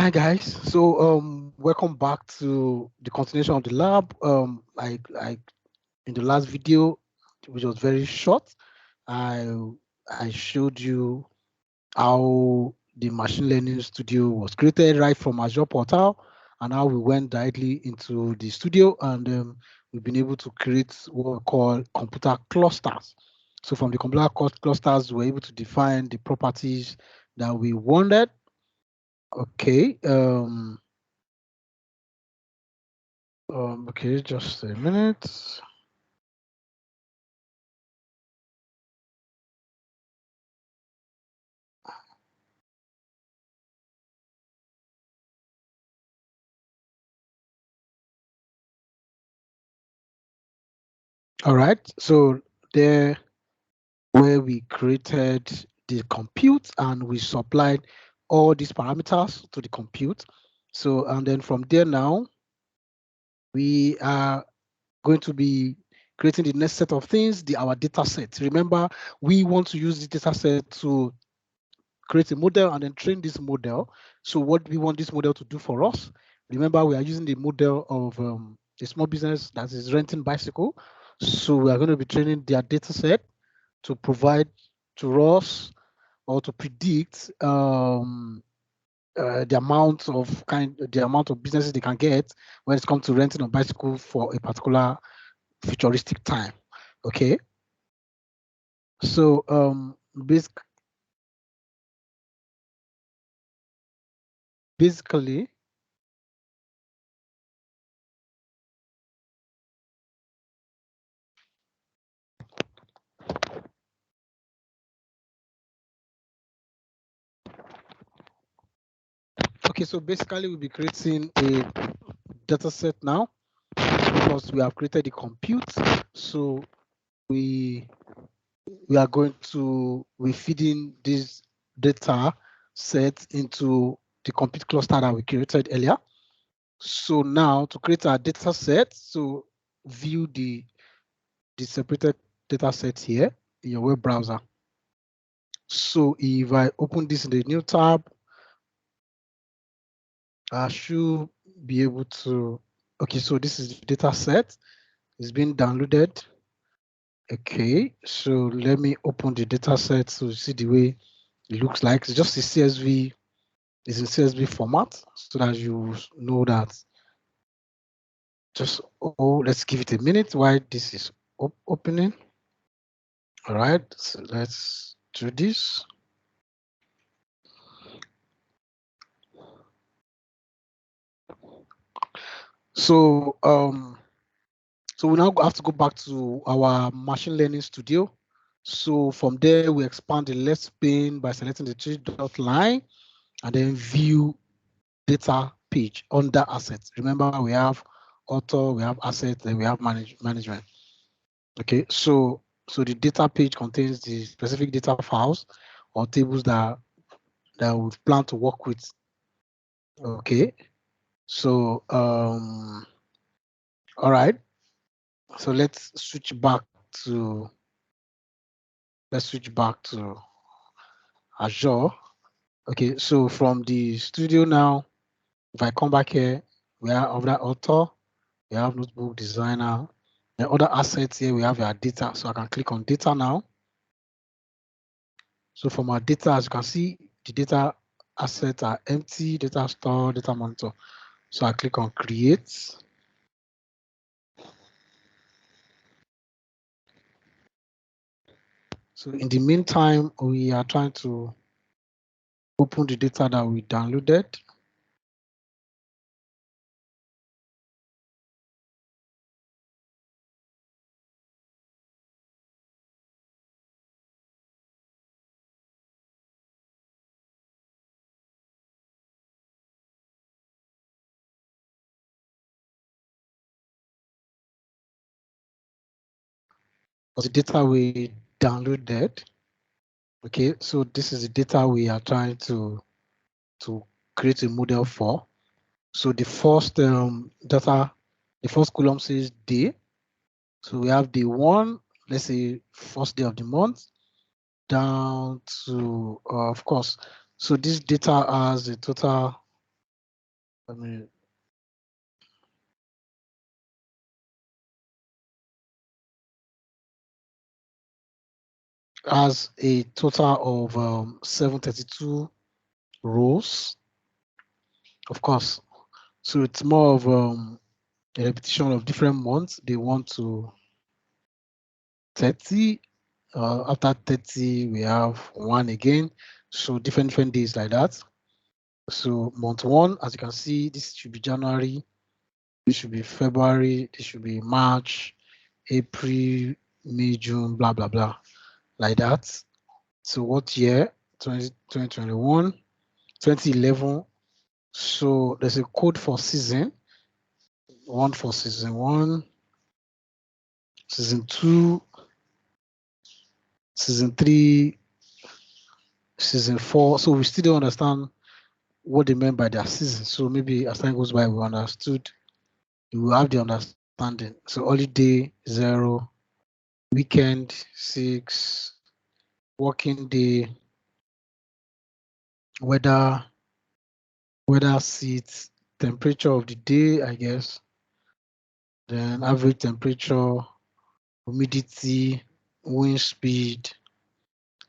Hi guys, so welcome back to the continuation of the lab. Like in the last video, which was very short, I I showed you how the machine learning studio was created right from Azure portal, and how we went directly into the studio, and we've been able to create what we call computer clusters. So from the computer clusters, we're able to define the properties that we wanted. Okay. Okay, just a minute. All right, so there where we created the compute and we supplied all these parameters to the compute. So, and then from there now, we are going to be creating the next set of things, our data set. Remember, we want to use the data set to create a model and then train this model. So what we want this model to do for us, remember we are using the model of a small business that is renting bicycle. So we are going to be training their data set to provide to us or to predict the amount of businesses they can get when it comes to renting a bicycle for a particular futuristic time. Okay. So basically okay, so basically we'll be creating a data set now because we have created the compute. So we are going to feeding this data set into the compute cluster that we created earlier. So now to create our data set, so view the separated data set here in your web browser. So if I open this in the new tab, I should be able to, okay, so this is the data set. It's been downloaded. Okay, so let me open the data set to see the way it looks like. It's just a CSV, it's in CSV format so that you know that. Just, let's give it a minute while this is opening. All right, so let's do this. So, so we now have to go back to our machine learning studio. So from there, we expand the left pane by selecting the three-dot line and then view data page under assets. Remember, we have author, we have assets, then we have management. Okay, so the data page contains the specific data files or tables that we plan to work with. Okay, so all right, so let's switch back to Azure. Okay, so from the studio now, if I come back here, we have other author, we have notebook designer, the other assets here, we have our data. So I can click on data now. So from our data, as you can see, the data assets are empty, data store, data monitor. So I click on create. So in the meantime, we are trying to open the data that we downloaded. The data we downloaded. Okay, so this is the data we are trying to create a model for. So the first data, the first column says day. So we have day one, let's say first day of the month, down to of course. So this data has a total Let me has a total of 732 rows, of course. So it's more of a repetition of different months. They want to 30. After 30, we have one again. So different days like that. So month one, as you can see, this should be January, this should be February, this should be March, April, May, June, blah, blah, blah, like that. So what year? 2021, 2011. So there's a code for season, one for season one, season two, season three, season four. So we still don't understand what they meant by their season. So maybe as time goes by, we understood, we will have the understanding. So holiday, 0, weekend, 6, working day, weather, weather seats, temperature of the day, I guess, then average temperature, humidity, wind speed,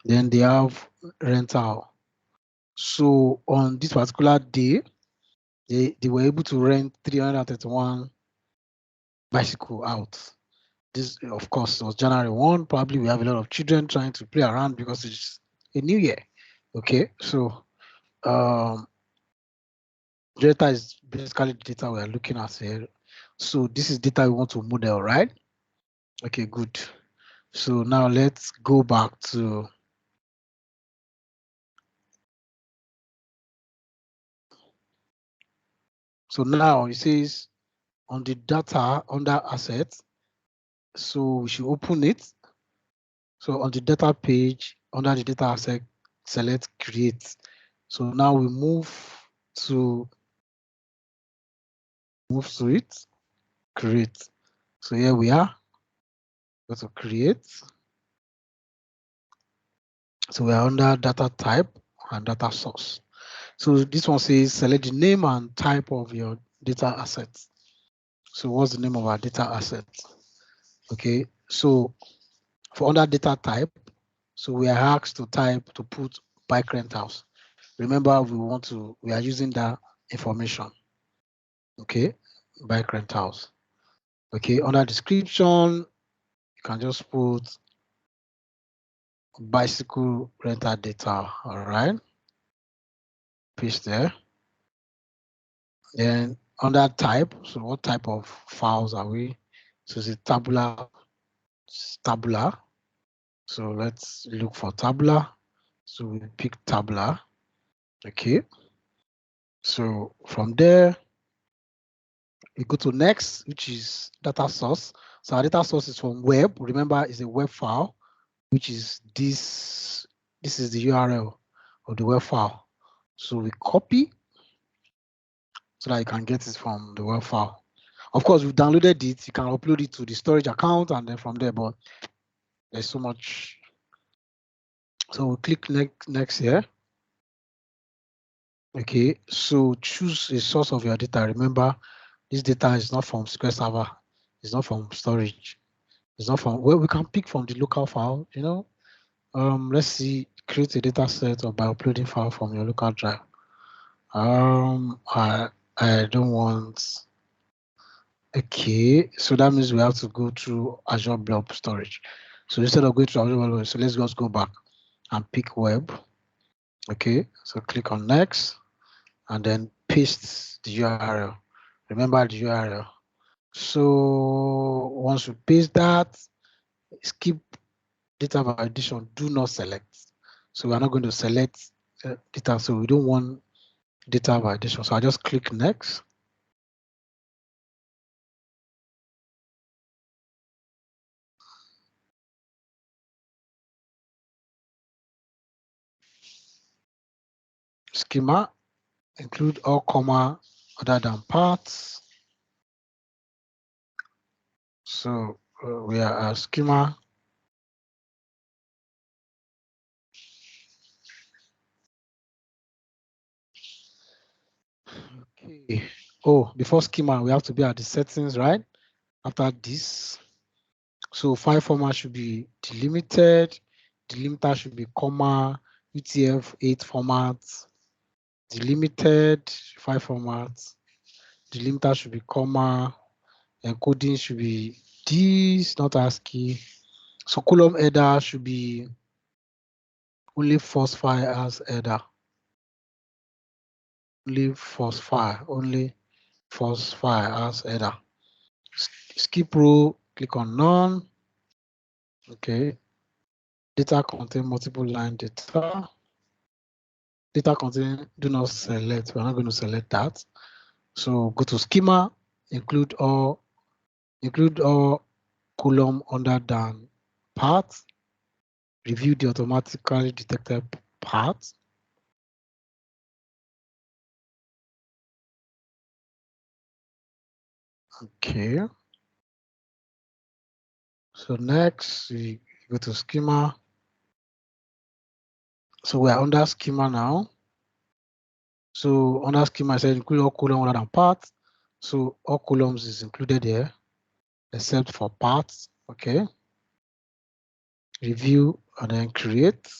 then they have rental. So on this particular day, they were able to rent 331 bicycle out. This, of course, was January 1. Probably we have a lot of children trying to play around because it's a new year. Okay, so data is basically the data we are looking at here. So this is data we want to model, right? Okay, good. So now let's go back to, so now it says on the data under assets, so we should open it. So on the data page, under the data asset, select create. So now we to move to it, create. So here we are, go to create. So we are under data type and data source. So this one says select the name and type of your data assets. So what's the name of our data asset? Okay, so for under data type, so we are asked to type to put bike rentals. Remember, we are using that information. Okay, bike rentals. Okay, under description, you can just put bicycle rental data. All right, paste there. Then under type, so what type of files are we? So is it tabular? Tabular. So let's look for tabular. So we pick tabular. Okay. So from there, we go to next, which is data source. So our data source is from web. Remember, it's a web file, which is this. This is the URL of the web file. So we copy so that you can get it from the web file. Of course, we've downloaded it. You can upload it to the storage account and then from there, but there's so much. So we click next here. Okay, so choose a source of your data. Remember, this data is not from SQL Server. It's not from storage. It's not from, well, we can pick from the local file, you know. Let's see, create a data set or by uploading file from your local drive. I don't want, okay, so that means we have to go through Azure Blob Storage. So instead of going to Azure Blob, so let's just go back and pick web. Okay, so click on next and then paste the URL. Remember the URL. So once we paste that, skip data validation, do not select. So we're not going to select data, so we don't want data validation. So I just click next. Schema, include all comma other than parts. So we are a schema. Okay. Oh, before schema, we have to be at the settings, right? After this, so file format should be delimited. Delimiter should be comma, UTF-8 format, delimited file format. Delimiter should be comma, encoding should be this, not ASCII. So column header should be only first file as header. Only first file as header. Skip row, click on none. Okay. Data contain multiple line data. Data contain do not select. We're not going to select that. So go to schema, include all column under than part. Review the automatically detected part. Okay. So next we go to schema. So we are under schema now. So under schema, I said include all column other than parts. So all columns is included here, except for parts. Okay. Review and then create.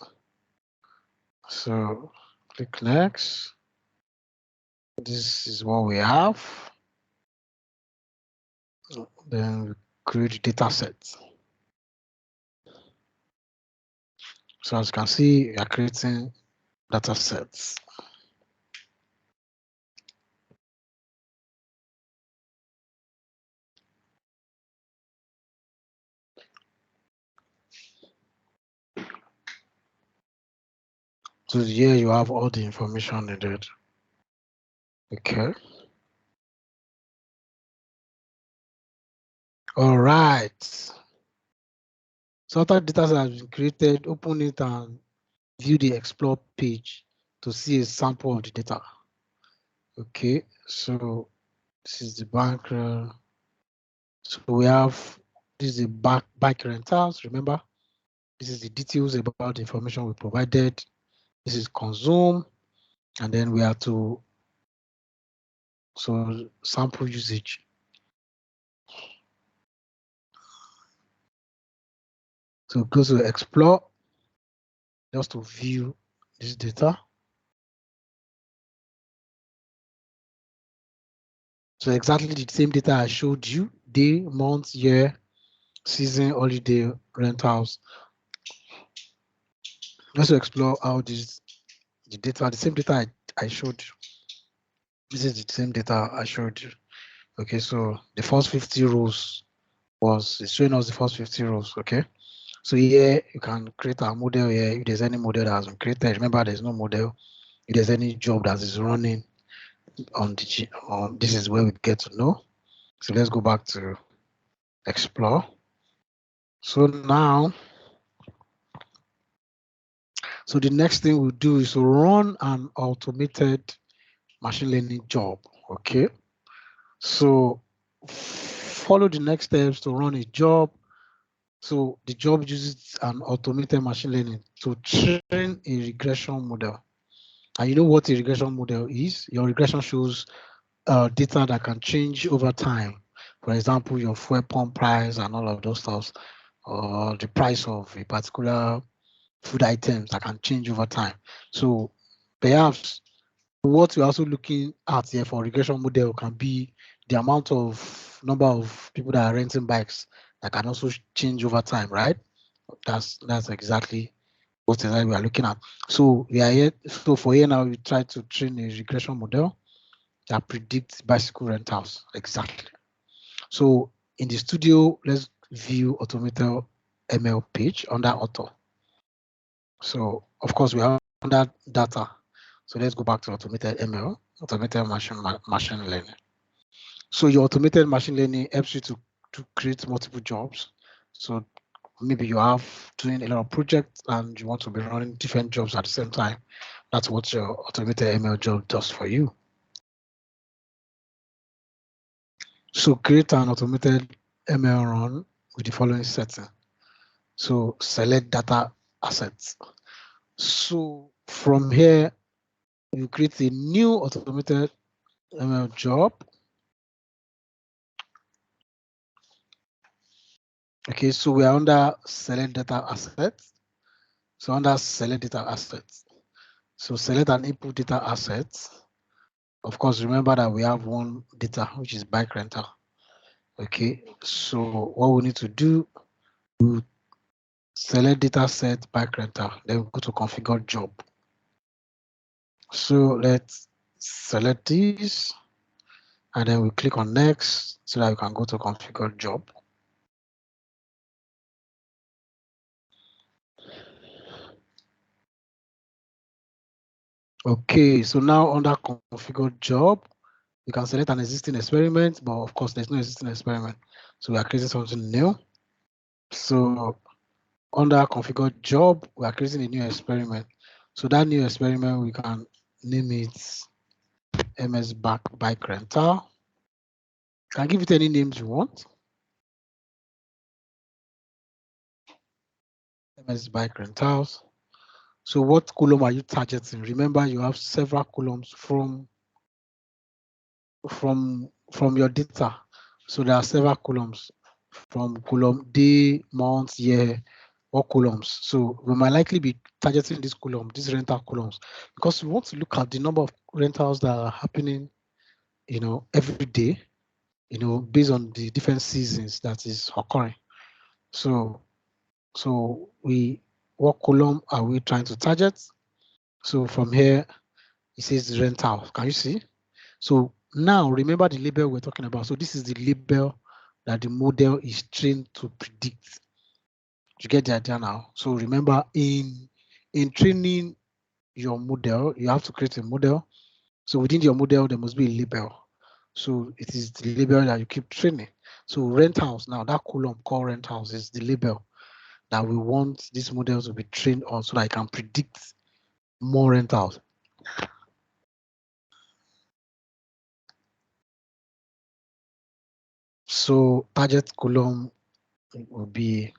So click next. This is what we have. Then we create data set. So as you can see, we are creating data sets. So here you have all the information needed. Okay. All right. So after data set has been created, open it and view the explore page to see a sample of the data. Okay. So this is the bank. So we have this is the bike rentals. Remember, this is the details about the information we provided. This is consume, and then we have to sample usage. So go to explore just to view this data. So exactly the same data I showed you: day, month, year, season, holiday, rentals. Just to explore how the data, the same data I showed you. This is the same data I showed you. Okay, so the first 50 rows it's showing us the first 50 rows. Okay, so here you can create a model here. If there's any model that has been created, remember there's no model. If there's any job that is running on this is where we get to know. So let's go back to explore. So now, so the next thing we'll do is to run an automated machine learning job. Okay, so follow the next steps to run a job. So the job uses an automated machine learning to train a regression model. And you know what a regression model is? Your regression shows data that can change over time. For example, your fuel pump price and all of those stuff, or the price of a particular food items that can change over time. So perhaps what we're also looking at here for regression model can be the amount of number of people that are renting bikes that can also change over time, right? That's exactly what we are looking at. So we are here. So for here now, we try to train a regression model that predicts bicycle rentals exactly. So in the studio, let's view automated ML page under auto. So of course we have under data. So let's go back to automated ML, automated machine learning. So your automated machine learning helps you to create multiple jobs. So maybe you have doing a lot of projects and you want to be running different jobs at the same time. That's what your automated ML job does for you. So create an automated ML run with the following setting. So select data assets. So from here, you create a new automated ML job. Okay, so we are under select data assets. So under select data assets. So select an input data asset. Of course, remember that we have one data, which is bike rental. Okay, so what we need to do, we select data set bike rental, then we go to configure job. So let's select this, and then we click on next so that we can go to configure job. Okay, so now under configure job, you can select an existing experiment, but of course there's no existing experiment. So we are creating something new. So under configure job, we are creating a new experiment. So that new experiment, we can name it MS bike rental. You can give it any names you want. MS bike rentals. So what column are you targeting? Remember, you have several columns from your data. So there are several columns from column day, month, year, or columns. So we might likely be targeting this column, these rental columns, because we want to look at the number of rentals that are happening, every day, based on the different seasons that is occurring. So what column are we trying to target? So from here, it says rental. Can you see? So now remember the label we're talking about. So this is the label that the model is trained to predict. You get the idea now? So remember, in training your model, you have to create a model. So within your model, there must be a label. So it is the label that you keep training. So rentals, now that column called rentals is the label that we want this model to be trained on so that I can predict more rentals. So target column will be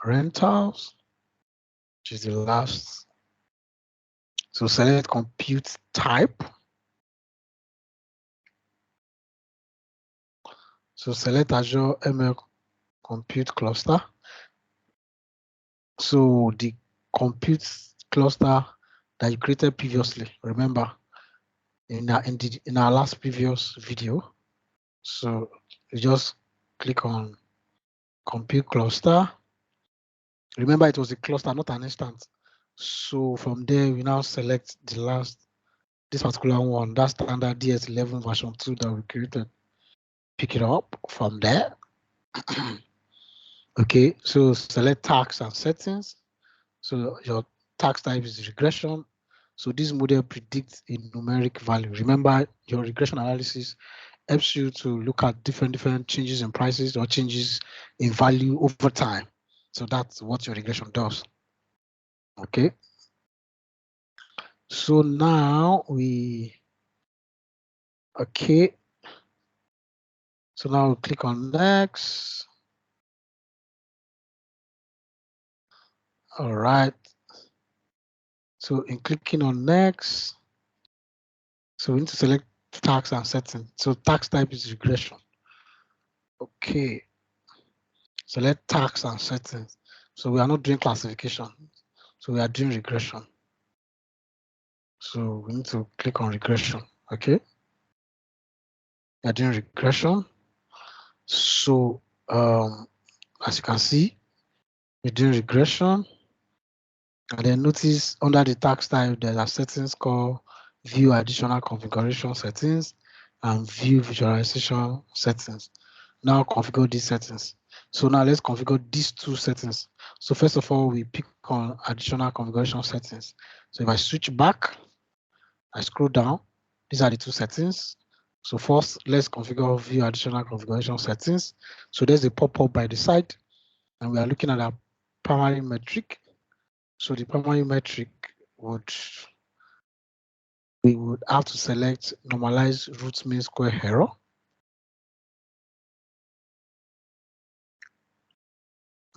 rentals, which is the last. So select compute type. So select Azure ML compute cluster. So the compute cluster that you created previously, remember in our last previous video. So you just click on compute cluster. Remember it was a cluster, not an instance. So from there, we now select this particular one, that standard DS11 version 2 that we created. Pick it up from there. Okay, so select tags and settings. So your tax type is regression. So this model predicts a numeric value. Remember, your regression analysis helps you to look at different changes in prices or changes in value over time. So that's what your regression does. Okay. So now okay. So now we click on next. All right. So in clicking on next, so we need to select tax and setting. So tax type is regression. Okay. Select tax and settings. So we are not doing classification. So we are doing regression. So we need to click on regression. Okay. We are doing regression. So as you can see, we're doing regression. And then notice under the tax type, there are settings called view additional configuration settings and view visualization settings. Now configure these settings. So now let's configure these two settings. So first of all, we pick on additional configuration settings. So if I switch back, I scroll down, these are the two settings. So first, let's configure view additional configuration settings. So there's a pop-up by the side, and we are looking at our primary metric. So the primary metric we would have to select normalize root mean square error.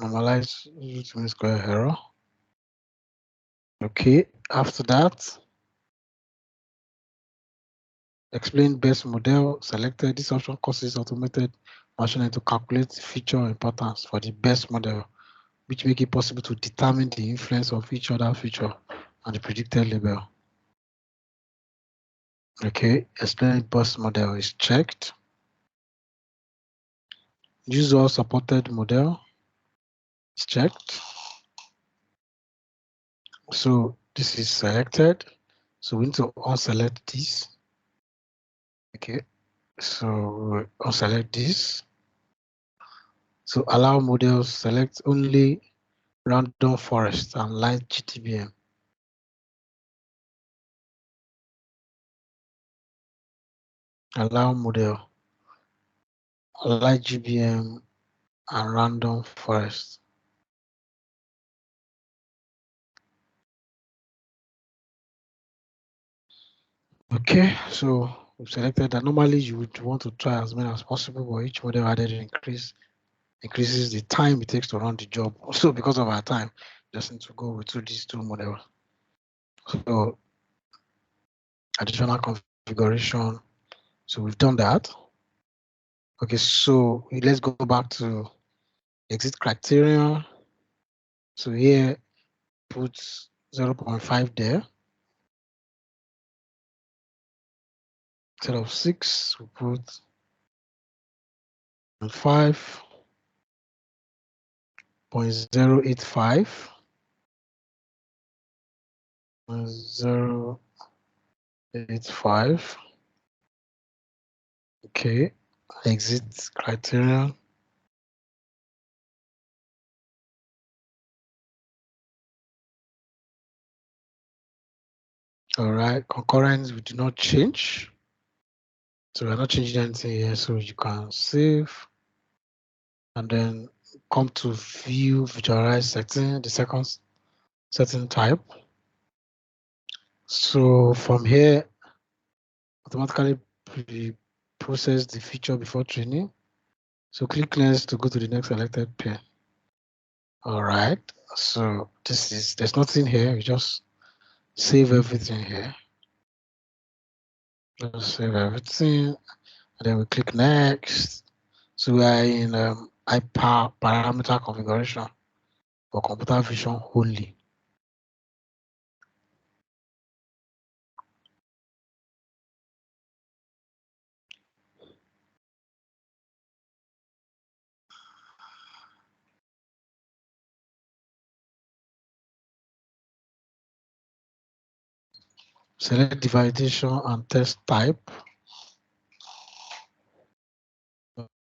Normalize root mean square error. Okay, after that, Explain best model selected. This option causes automated machine learning to calculate feature importance for the best model, which make it possible to determine the influence of each other feature on the predicted label. Okay, explain best model is checked. Use all supported model is checked. So this is selected. So we need to unselect this. Okay, so we unselect this. So allow models select only random forest and light GTBM. Allow model light GBM and random forest. Okay, so we've selected that. Normally you would want to try as many as possible, but each model added increases the time it takes to run the job. So because of our time, just need to go with these two models. So additional configuration. So we've done that. Okay, so let's go back to exit criteria. So here, put 0.5 there. Instead of 6, we put 5.085. 0.085. Okay, exit criteria. All right, concurrence we do not change. So we're not changing anything here. So you can save and then come to view visualize setting, the second setting type. So from here, automatically process the feature before training. So click next to go to the next selected pane. All right. So there's nothing here. We just save everything here. Just save everything. And then we click next. So we are in hyper parameter configuration for computer vision only. Select the validation and test type.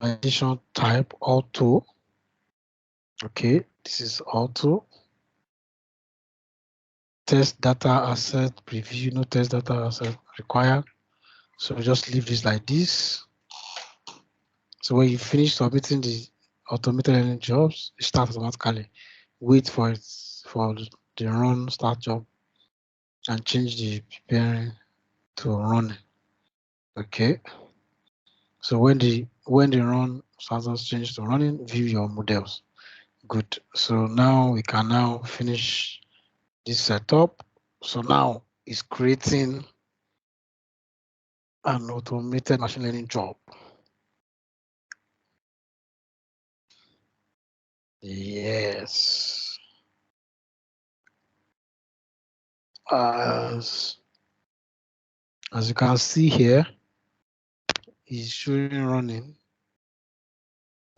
Validation type auto. Okay, this is auto. Test data asset preview, no test data asset required. So just leave this like this. So when you finish submitting the automated learning jobs, it starts automatically. Wait for it for the run start job and change the preparing to run. Okay. So when the run starts change to running, view your models. Good. So now we can now finish this setup. So now it's creating an automated machine learning job. Yes. As you can see here, it's showing running.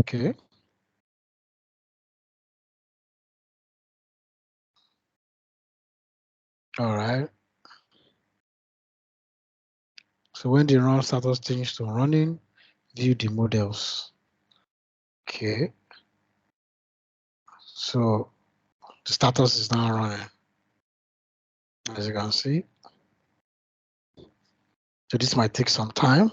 Okay. All right. So when the run status changes to running, view the models. Okay. So the status is now running, as you can see. So this might take some time.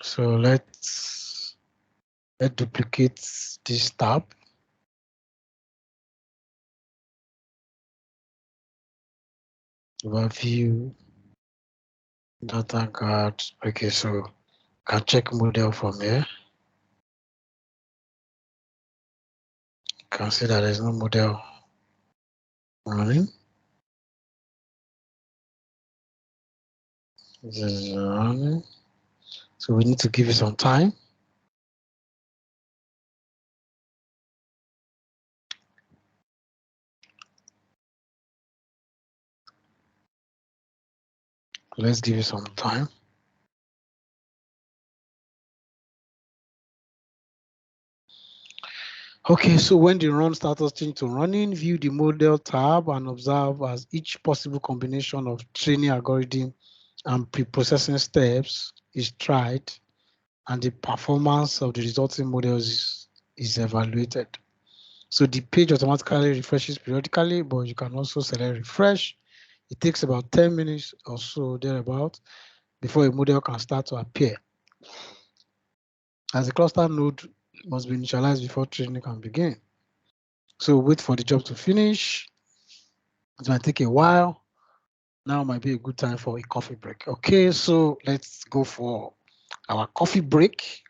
So let's duplicate this tab. Overview, data guard. Okay, so can check model from here. You can see that there's no model running. This is running. So we need to give it some time. Let's give it some time. Okay, so when the run status change to running, view the model tab and observe as each possible combination of training algorithm and pre-processing steps is tried and the performance of the resulting models is evaluated. So the page automatically refreshes periodically, but you can also select refresh. It takes about 10 minutes or so thereabout before a model can start to appear. As the cluster node must be initialized before training can begin. So wait for the job to finish. It might take a while. Now might be a good time for a coffee break. Okay, so let's go for our coffee break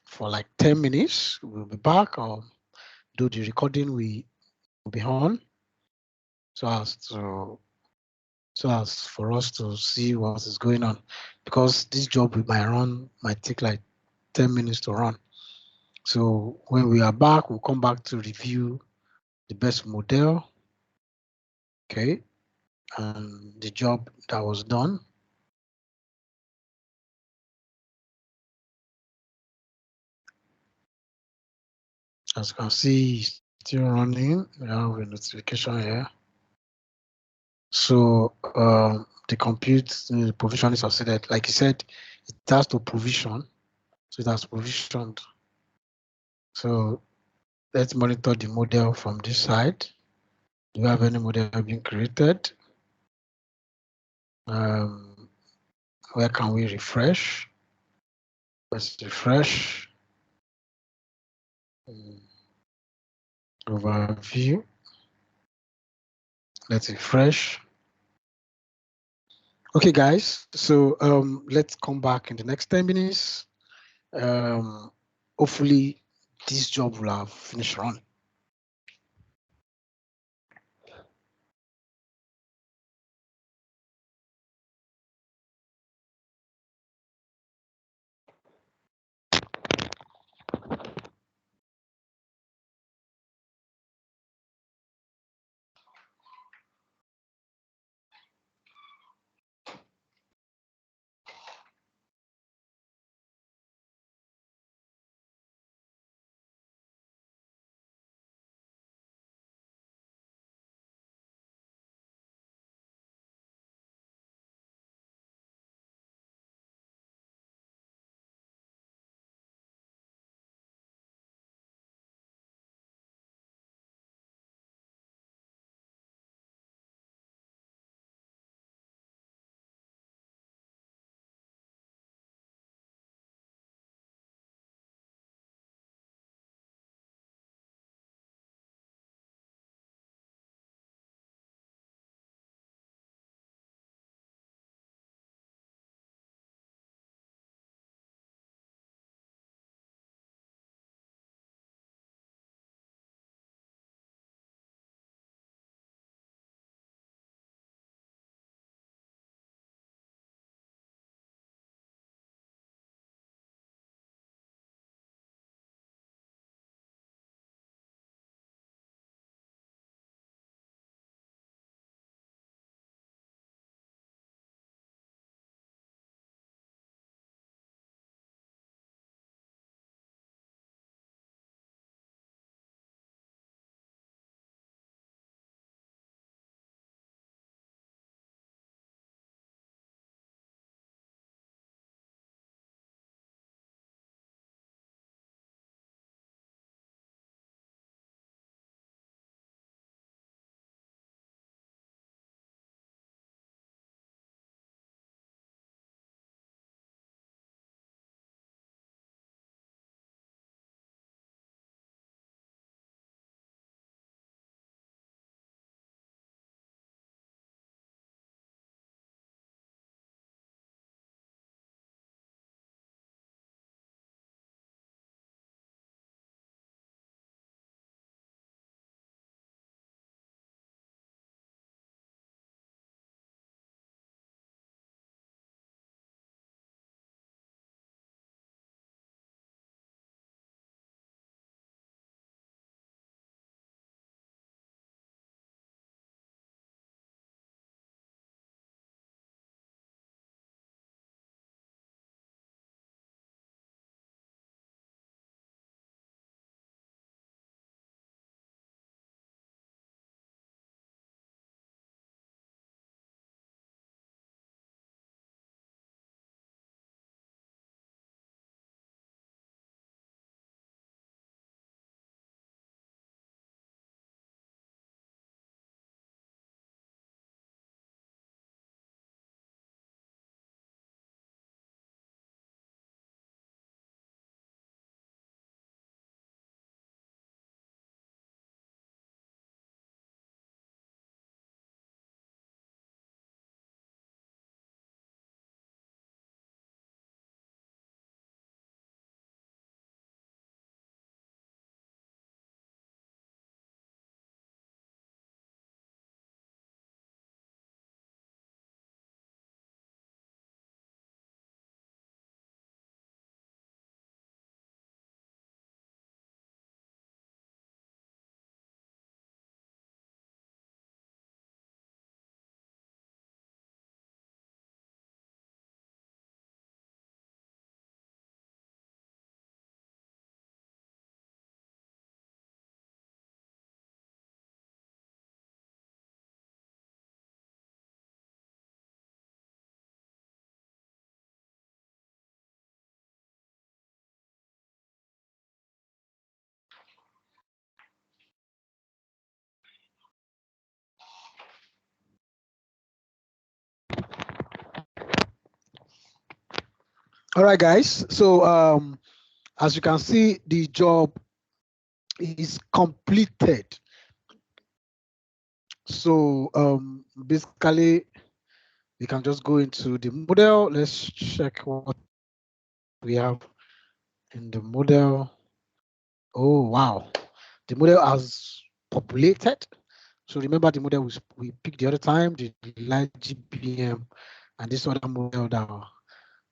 for like 10 minutes. We'll be back. I'll do the recording we will be on so as for us to see what is going on, because this job we might take like 10 minutes to run. So when we are back, we'll come back to review the best model, okay, and the job that was done. As you can see, it's still running. We have a notification here. So the provision is succeeded. Like you said, it has to provision. So it has provisioned. So let's monitor the model from this side. Do we have any model being created? Where can we refresh? Let's refresh. Overview. Let's refresh. Okay, guys. So let's come back in the next 10 minutes. Hopefully, this job will have finished running. All right, guys. So as you can see, the job is completed. So basically, we can just go into the model. Let's check what we have in the model. Oh, wow. The model has populated. So remember the model we picked the other time, the light GPM, and this other model that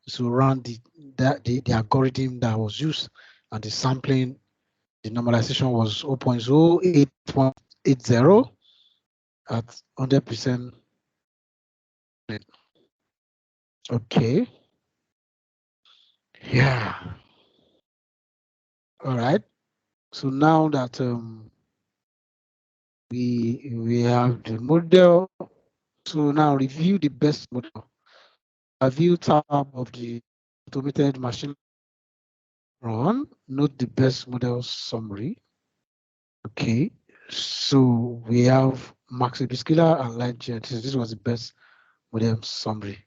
so run the algorithm that was used, and the sampling, the normalization was 0.08.80 at 100%. Okay. Yeah. All right. So now that we have the model, so now review the best model. Review tab of the automated machine run. Note the best model summary. Okay. So we have Max Ebiscala and Light. This was the best model summary.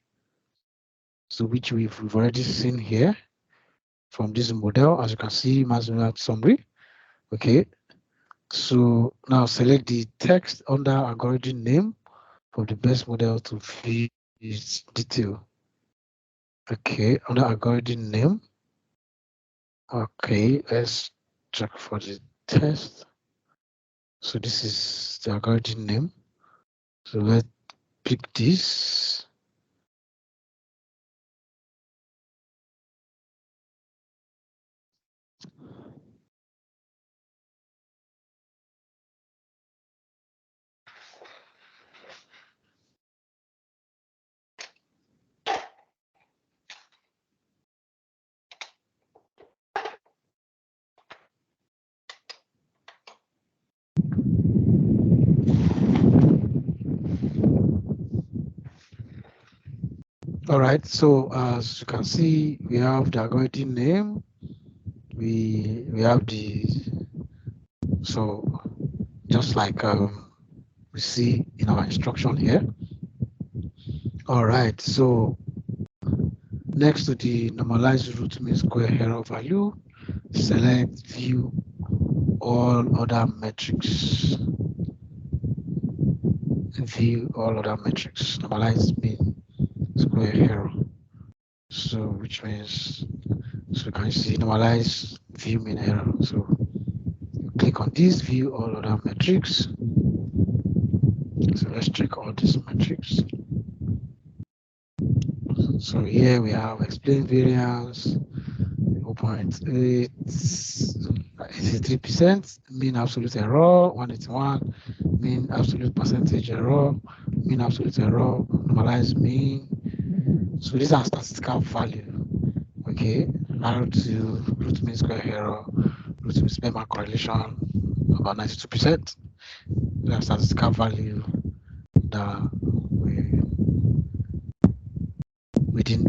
So which we've already seen here from this model, as you can see, Max summary. Okay. So now select the text under algorithm name for the best model to view its detail. Okay, under algorithm name. Okay, let's check for the test. So this is the algorithm name. So let's pick this. All right, so as you can see, we have the algorithm name. We have the, so just like we see in our instruction here. All right, so next to the normalized root mean square error value, select view all other metrics. View all other metrics. Normalized mean square error. So which means, so you can see normalized view mean error. So you click on this, view all other metrics. So let's check all these metrics. So here we have explain variance, 0.83%, mean absolute error, 181, mean absolute percentage error, mean absolute error, normalized mean. So these are statistical value. Okay, R to root mean square error, root mean sperma correlation, about 92%. These are statistical value that we within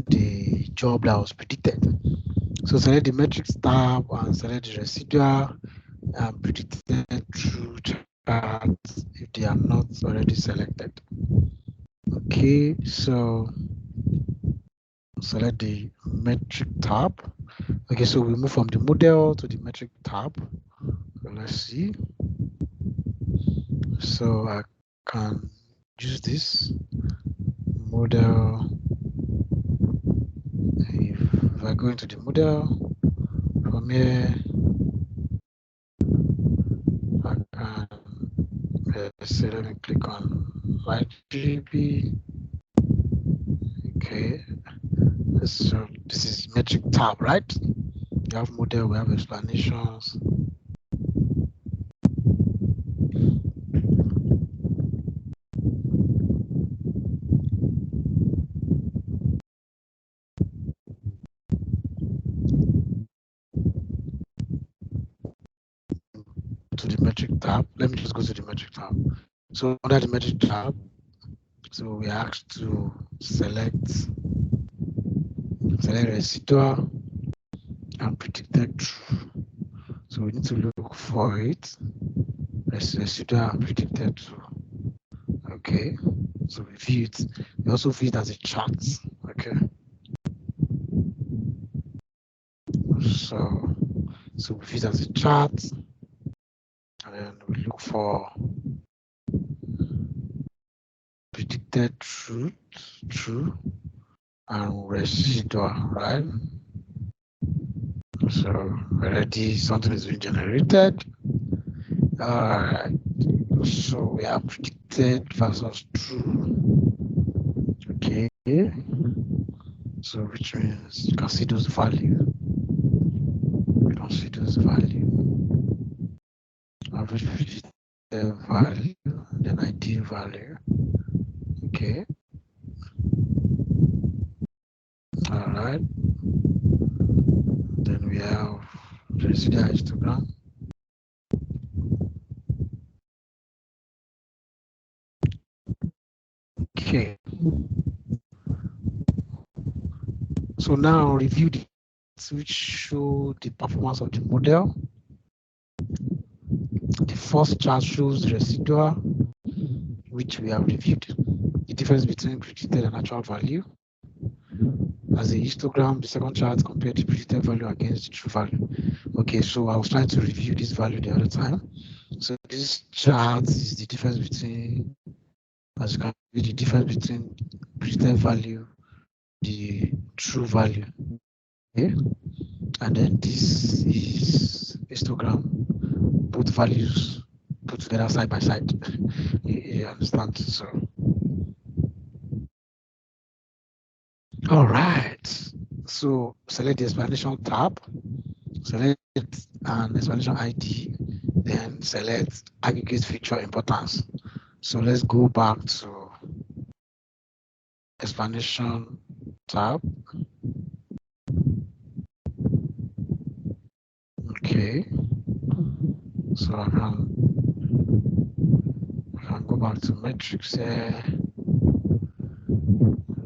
the job that was predicted. So select the metrics tab and select the residual and predicted true charts if they are not already selected. Okay, so select the metric tab. Okay, so we move from the model to the metric tab. So let's see. So I can use this model. If I go into the model, from here, I can say, let me click on light GB. Okay, so this is metric tab, right? We have model, we have explanations. To the metric tab, let me just go to the metric tab. So under the metric tab, so we are asked to select residual and predicted true. So we need to look for it. Residual and predicted true. Okay. So we view it. We also view it as a chart. Okay. So we view it as a chart, and then we look for predicted truth, true, and residual, right? So already something is being generated. All right. So we have predicted versus true. Okay. So which means you can see those value. We don't see those value. Average predicted value, then ideal value. Okay. All right. Then we have the residual histogram. Okay. So now review the which show the performance of the model. The first chart shows the residual, which we have reviewed. The difference between predicted and actual value. As a histogram, the second chart compared the predicted value against the true value. Okay, so I was trying to review this value the other time. So this chart is the difference between, as you can see, the difference between predicted value, the true value. Okay, and then this is histogram, both values put together side by side. You understand? So, all right. So select the explanation tab, select an explanation ID, then select aggregate feature importance. So let's go back to explanation tab. Okay. So I can go back to metrics here.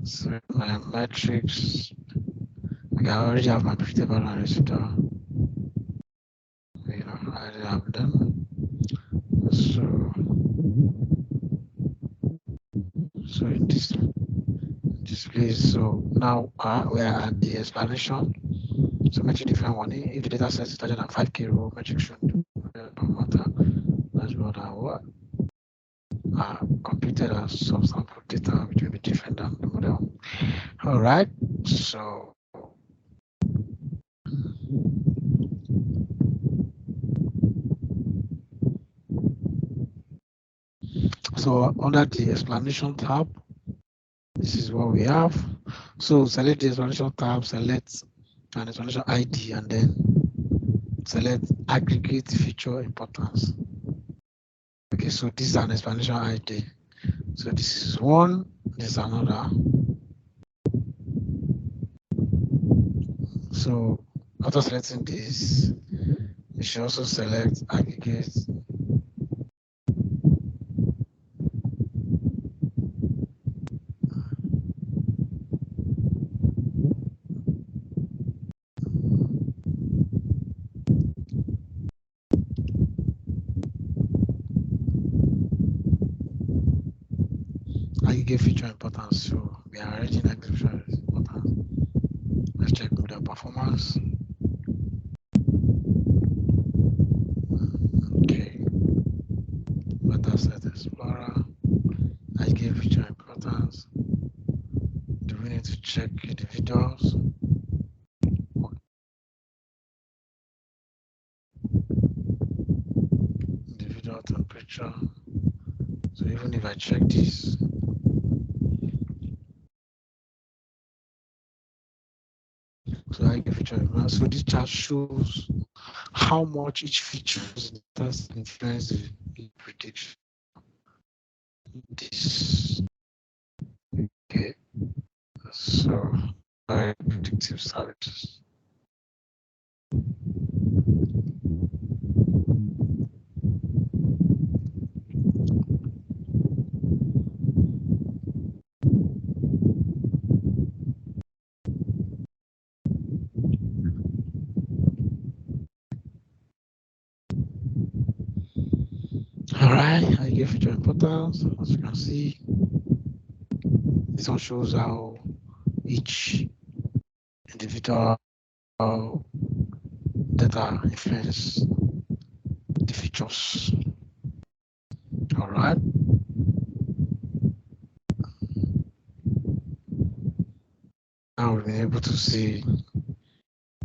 So my metrics, okay, I already have my predictable and residual. You know, I already have them. So in this place, so now we are at the explanation. So metric different one. If the data set is larger than 5k row, metric should matter. That's what I computed as subsample data, which will be different than the model. All right. So under the explanation tab, this is what we have. So select the explanation tab, select an explanation ID, and then select aggregate feature importance. Okay, so this is an explanation ID. So this is one, this is another. So after selecting this, you should also select aggregate. Aggregate feature importance. So we are already in aggregate feature importance. Let's check model performance. Okay. Dataset Explorer. Aggregate feature importance. Do we need to check individuals? Individual temperature. So even if I check this, so I get feature. So this chart shows how much each feature does influence the prediction. This okay. So predictive services. All right, I give feature importance. As you can see, this one shows how each individual data influence the features. All right. Now we've been able to see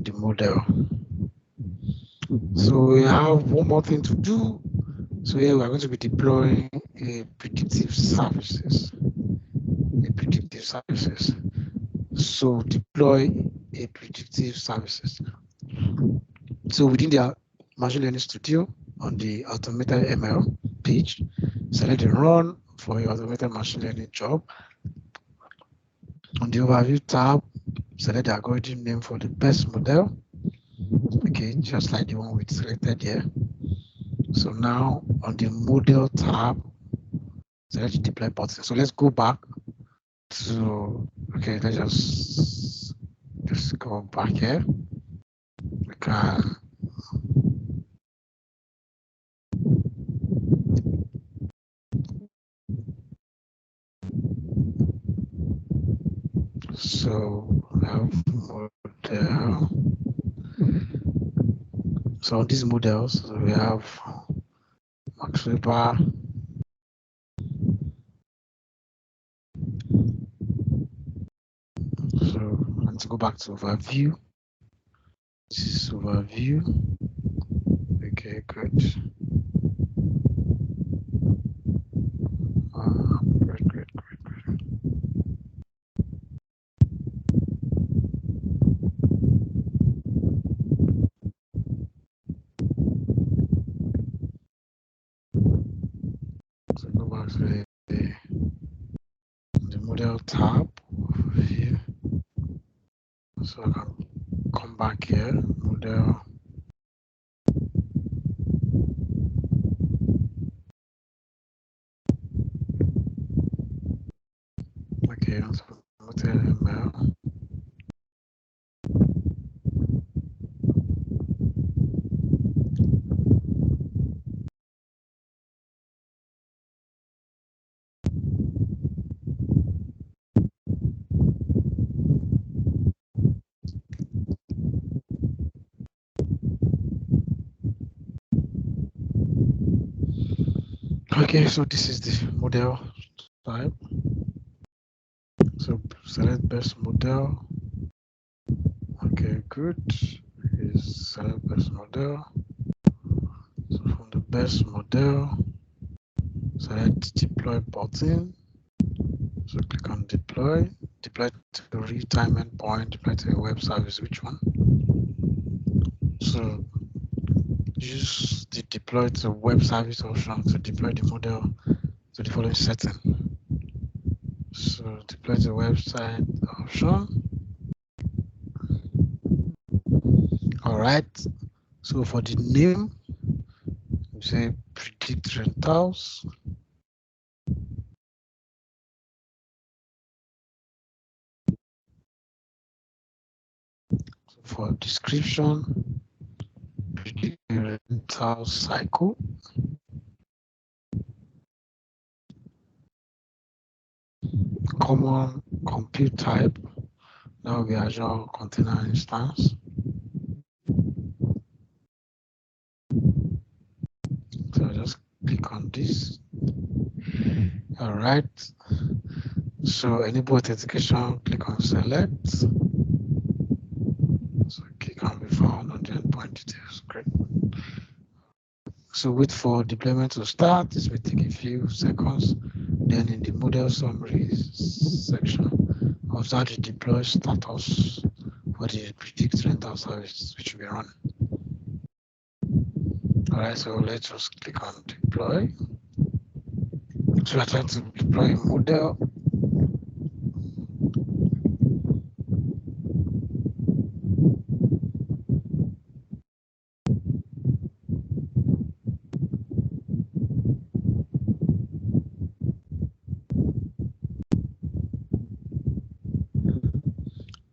the model. So we have one more thing to do. So here we are going to be deploying a predictive services. So deploy a predictive services. So within the Machine Learning Studio on the automated ML page, select the run for your automated machine learning job. On the overview tab, select the algorithm name for the best model. Okay, just like the one we selected here. So now on the model tab, select the deploy button. So let's go back to, okay, let's just go back here. We can so we have model. So on these models, we have Max Weber. So let's go back to overview. This is overview. Okay, good. Great. So go back to the model tab here. So I can come back here, model. Okay, model ML. Okay, so this is the model type. So select best model. Okay, good. Is select best model. So from the best model, select deploy button. So click on deploy. Deploy to the real-time endpoint, deploy to a web service, which one? So use the deploy to web service option to deploy the model to the following setting. So deploy the website option. All right. So for the name, you say predict rentals. So for description, predict rental cycle. Common compute type. That will be Azure Container Instance. So just click on this. All right. So enable authentication, click on select. So key can be found on the endpoint details. Great. So wait for deployment to start. This will take a few seconds. Then in the model summary section, observe the deploy status for the predict rental service, which will be run. All right, so let's just click on deploy. So we're trying to deploy a model.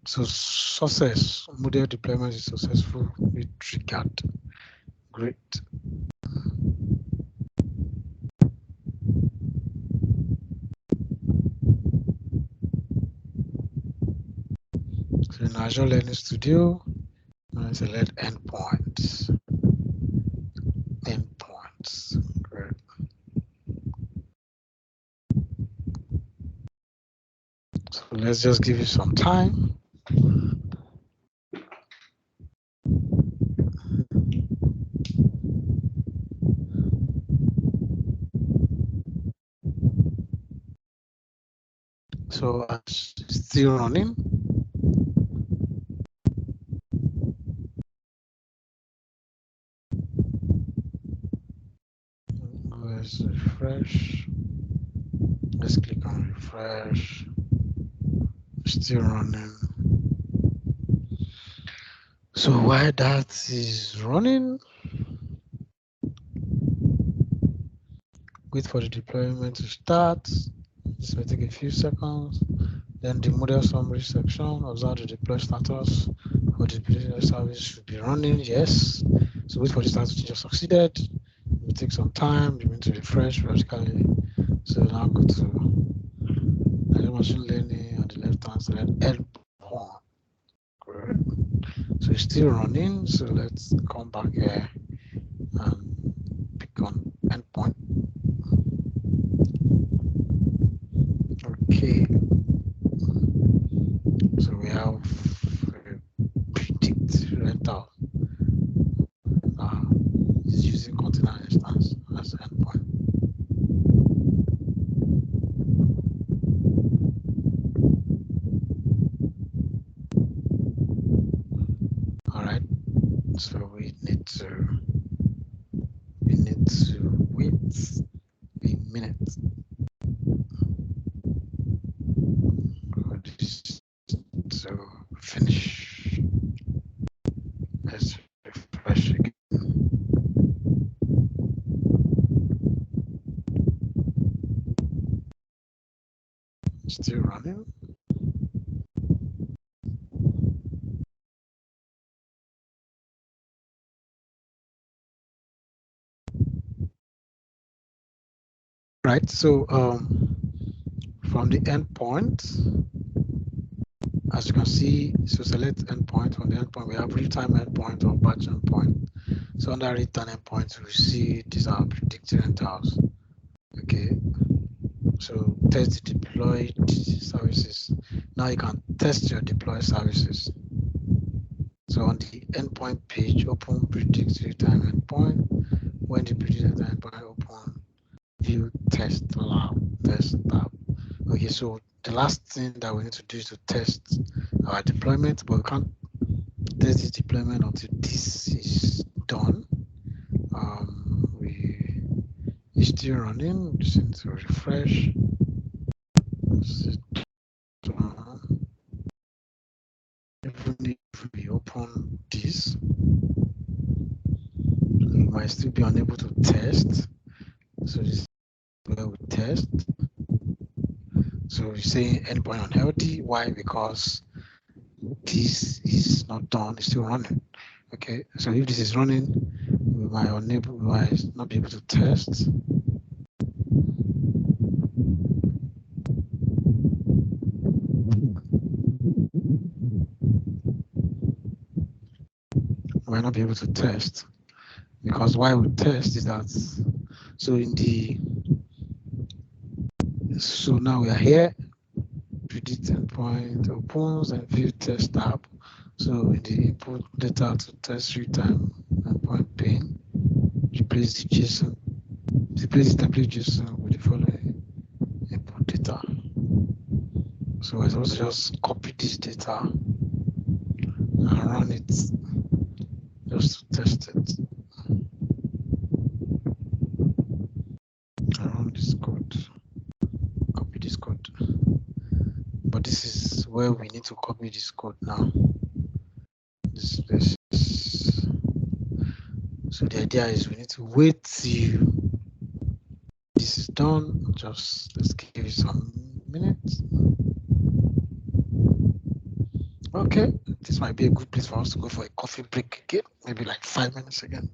So success, model deployment is successful with regard. Great. So in Azure Learning Studio, and select endpoints. Endpoints. Great. So let's just give it some time. So it's still running. Let's refresh. Let's click on refresh. Still running. So while that is running, wait for the deployment to start. This may take a few seconds. Then the model summary section, observe the deploy status for the deploy service should be running. Yes. So wait for the status to just succeeded. It will take some time. You need to refresh vertically. So now go to the machine learning on the left hand side, endpoint. Great. So it's still running. So let's come back here and pick on endpoint. Okay. So we have predict rental. Is using container instance as endpoint. All right. So we need to wait a minute for this to finish. Let's refresh again. Still running. Right. So from the endpoint, as you can see, so select endpoint. From the endpoint, we have real-time endpoint or batch endpoint. So under real-time endpoint, we see these are predicted rentals. Okay. So test the deployed services. Now you can test your deployed services. So on the endpoint page, open predict real-time endpoint. When the predict real-time endpoint open, view test lab, test tab. Okay, so the last thing that we need to do is to test our deployment, but we can't test this deployment until this is done. It's still running. Just need to refresh. Even if we open this, we might still be unable to test. So this is where we test. So we say endpoint unhealthy. Why? Because this is not done. It's still running. Okay. So if this is running, we might not be able to test. We might not be able to test because why we test is that so now we are here. Predict endpoint opens and view test tab. So in the input data to test real-time endpoint pane, replace the JSON, replace the template JSON with the following input data. So I also just copy this data and run it just to test it. I run this code, copy this code. But this is where we need to copy this code now. This is, so the idea is we need to wait till this is done. Just let's give it some minutes. Okay, this might be a good place for us to go for a coffee break again, maybe like 5 minutes again.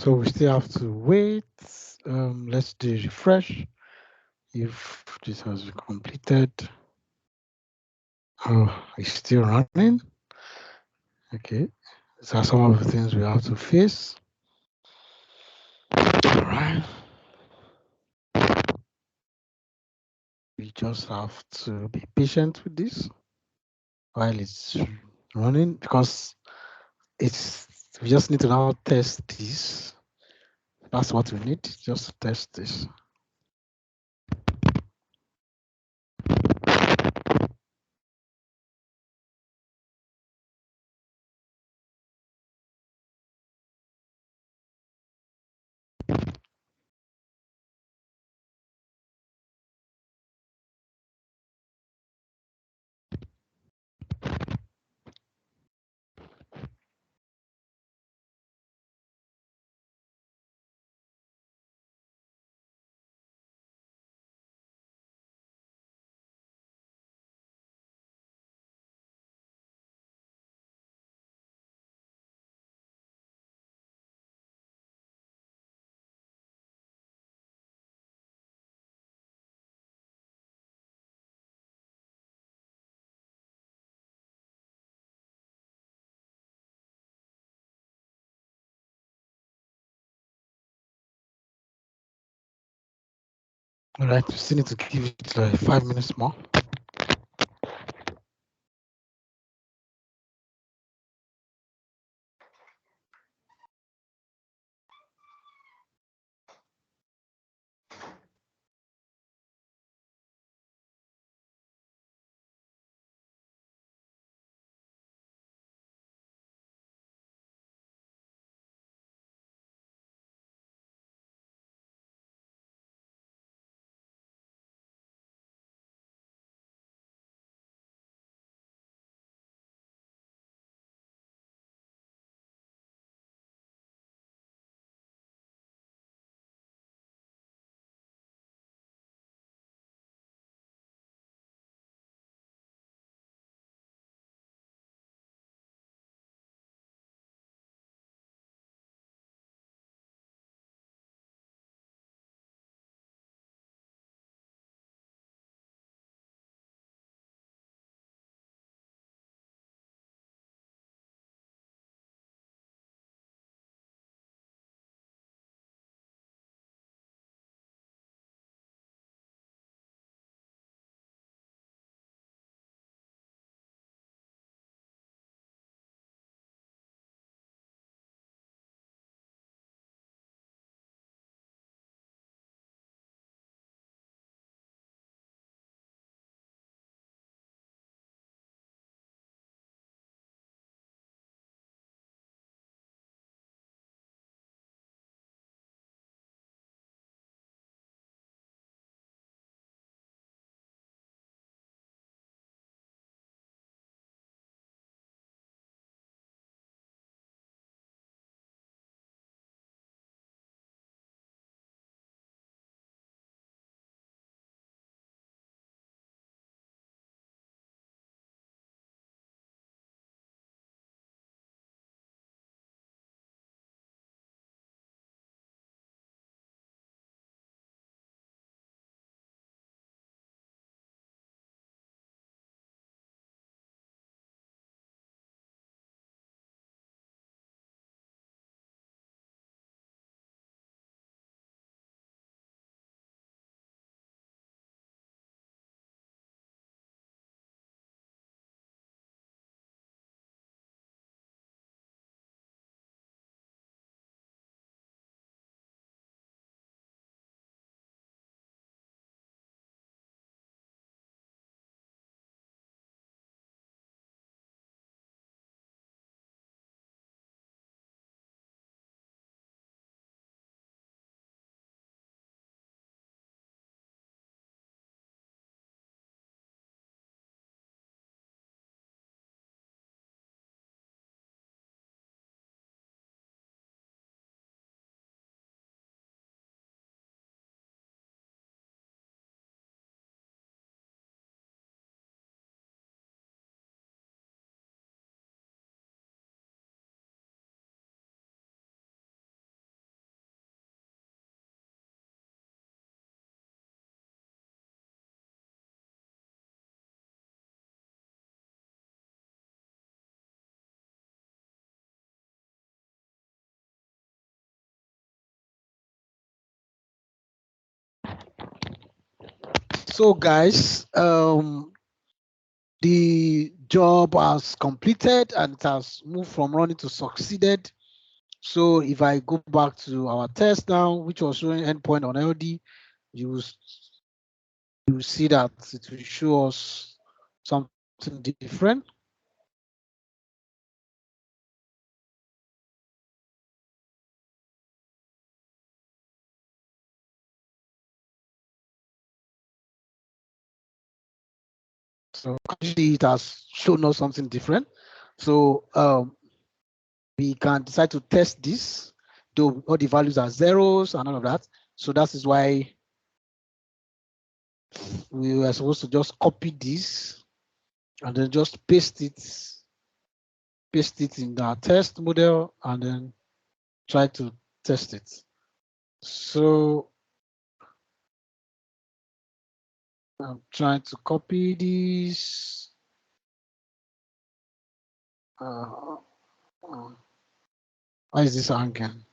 So we still have to wait. Let's do refresh if this has been completed. Oh, it's still running. Okay, these are some of the things we have to face. All right. We just have to be patient with this while it's running because it's we just need to now test this. That's what we need, just to test this. All right, we still need to give it like 5 minutes more. So guys, the job has completed and it has moved from running to succeeded. So if I go back to our test now, which was showing endpoint on LD, you will, you will see that it will show us something different. So actually it has shown us something different. So we can decide to test this, though all the values are zeros and all of that. So that is why we were supposed to just copy this and then just paste it in our test model and then try to test it. So I'm trying to copy this. Why is this hanging?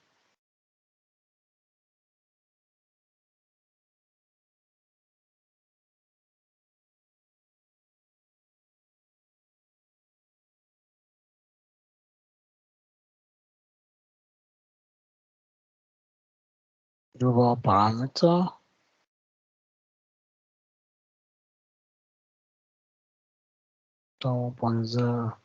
Global parameter. To 1.0.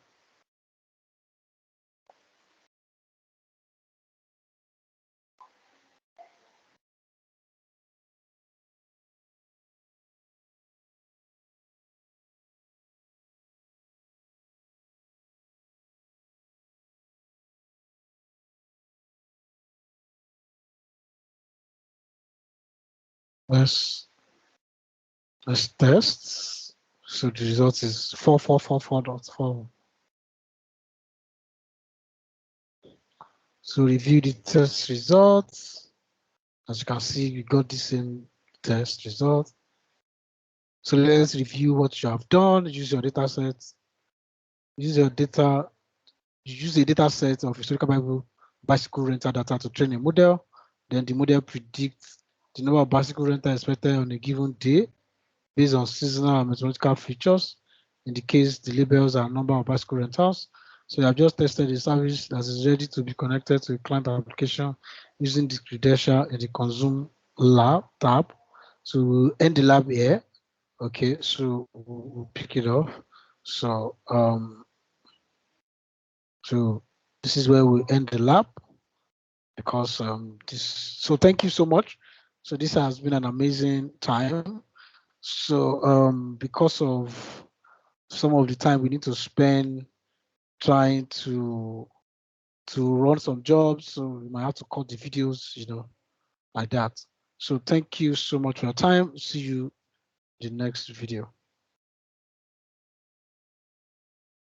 Let's test. So the result is 4444.4. So review the test results. As you can see, we got the same test result. So let's review what you have done. Use your data set. Use your data. Use a data set of historical bicycle rental data to train a model. Then the model predicts the number of bicycle rentals expected on a given day based on seasonal and meteorological features. In the case, the labels are number of bicycle rentals. So you have just tested a service that is ready to be connected to a client application using the credential in the consume lab tab. So we'll end the lab here. Okay, so we'll pick it up. So so this is where we end the lab because this. So thank you so much. So this has been an amazing time. So because of some of the time we need to spend trying to run some jobs, so we might have to cut the videos, like that. So thank you so much for your time. See you in the next video.